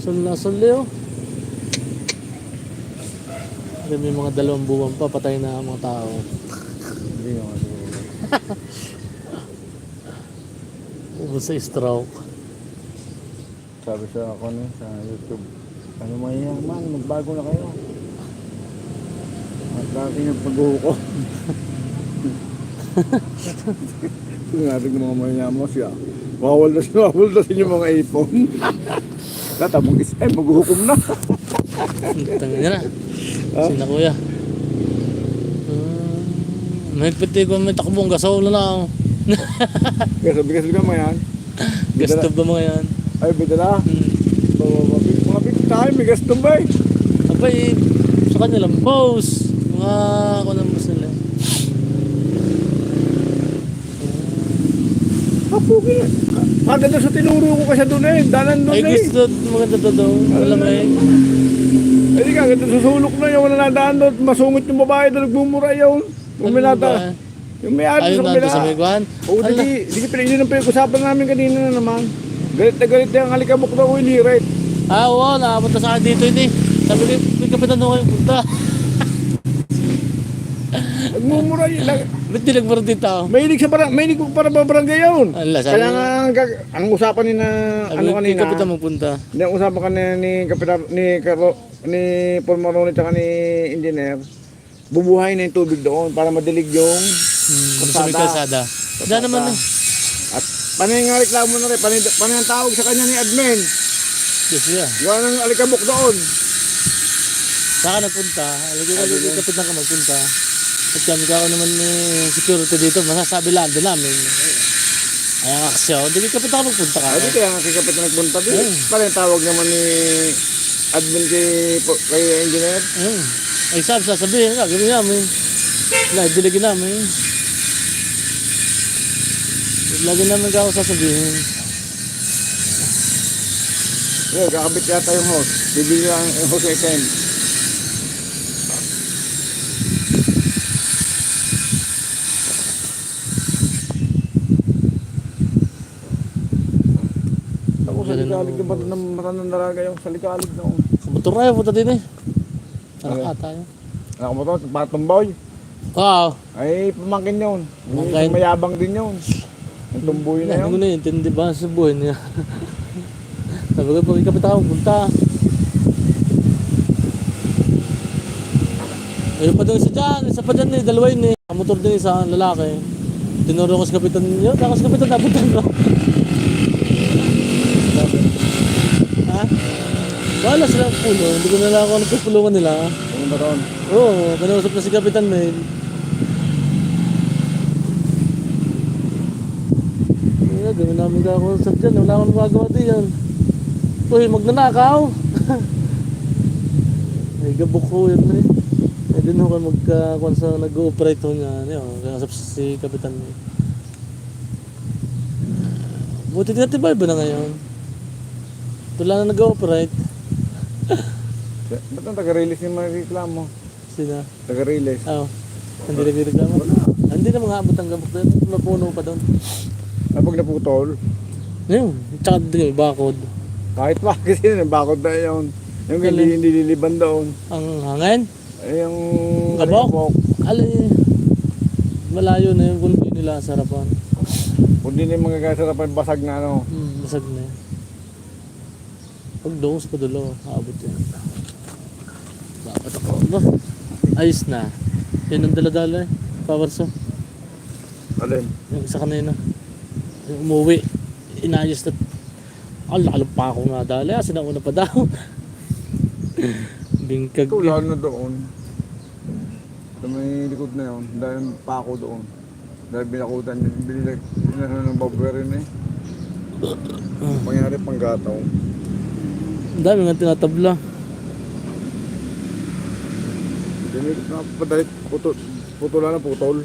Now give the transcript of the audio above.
Sul na sul oh. Kasi may mga 2 buwan pa, patay na ang mga tao. Hindi naman siguro. Ubus sa stroke. Sabi sa ako sa YouTube, ano mayaman, magbago na kayo. At laki ng pag-uhukom. Sinabi ng mga mayaman siya, bawal na yung mga ipon. Tatabong maghuhukom na. Tangin na. Sina kuya. May piti ko may takbong gasol na. Bigas ka mo yan. Gasto ba mga yan? Ay, bidala. Mga big time, may gastom ba eh. Abay, sa kanya lang, boss. Mga ako ng boss nila. Kapugi. Maganda sa tinuro ko kasi doon eh. Dalan doon Ay eh. gusto, maganda to daw. Alam mo eh. Eh di ka, ganda susulok na yun. Wala nadaan doon. Masungit yung babae doon. Nagbumura yun. Uminata. Yung may ari Ayun sa na kabila. sa may kuhan. Oo, di ka pinili ng pinag-usapan namin kanina na naman. Galit na galit yung alikabok na ko ilirit. Ah, oo, nakapunta sa akin dito hindi. Sabi ko, may kapitan doon kayo punta. Nagmumura yun. Ba't di nagmura dito ako? Mahilig ko para barangay yun. Ala, sabi Kaya nga, ang usapan ni na, ano may kanina. kapitan magpunta. Hindi, ang usapan kanina ni Kapitan, ni Paul Maroni at ni Engineer. Bubuhay na yung tubig doon para madilig yung Sa may kalsada. Diyan naman eh. At panay nga reklamo na rin, panay ang tawag sa kanya ni admin. Yes, yeah. Gawa ng alikabok doon. Saka nagpunta. Alagay kapitan ka magpunta. At kami ka naman security dito. Masasabi lang doon namin. Ay ang aksyon. Hindi kapitan ka magpunta ka. Ay, kaya nga kikapit na nagpunta din. Panay ang tawag naman ni admin kay engineer. Ay sasabihin nga. Gawin namin. Diligin namin. Lagi naman ka ako sasabihin. Yo, kakabit yata yung hose. Bibili lang yung hose item. Ako sa likalig yung bato ng matandang dalaga yung sa likalig noon. Kamotor na yun. Punta din eh. Anak ata yun. Ako mo to, patong boy. Wow. Ay, pamangkin yun. Pamangkin. Mayabang din yun. Ang tumboy na Hindi yun. ko na intindi ba sa buhay niya. Sabi ko, pag kapitan ka magpunta. Ayun pa doon isa dyan. Isa pa dyan eh. Dalawa yun eh. Kamotor din isa lalaki. Tinuro ko sa kapitan niyo. Tapos kapitan napuntan ko. Ha? Wala sila pulo. Hindi ko na lang ako nagpupulungan nila. Ano ba ron? Oo, kinausap na si Kapitan Mel. Kaya gawin namin ka ako sa dyan. Wala akong magagawa din yan. Uy, magnanakaw. Ay, gabok ko yan eh. Ay, din ako magkakuan sa nag-ooperate ho niya. Kinausap si Kapitan Mel. Buti tinatibay ba na ngayon? Wala na nag-ooperate. Ba't ang taga-release yung mga reklamo? Sina? Taga-release. Oo. Hindi nagreklamo. Hindi na mga abot ang gabok doon. Mapuno pa doon. Pag naputol, Yun. Tsaka din yung bakod. kahit pa kasi yung bakod na yun. Yung hindi liliban doon. Ang hangin? Ay, yung Kabok? Alin. Malayo na yung kulpi nila sa harapan. Kung di na yung mga kasarapan basag na ano. Basag na yun. Pag dungos pa dulo, aabot yan. Bakit ako? Ba? Ayos na. Yan ang dala-dala eh. Power saw. Alin? Yung isa kanina. Yung umuwi. Inayos na. Alakalang pa ako nga dala. Sinauna pa daw. Bingkag. Ito lalo na doon. Sa may likod na yun. Dahil pa ako doon. Dahil binakutan yun. Binilag. Binano ng babayarin eh. Pangyari pang gataw. Ang dami nga tinatabla. Binilag na padalit. Putol na putol.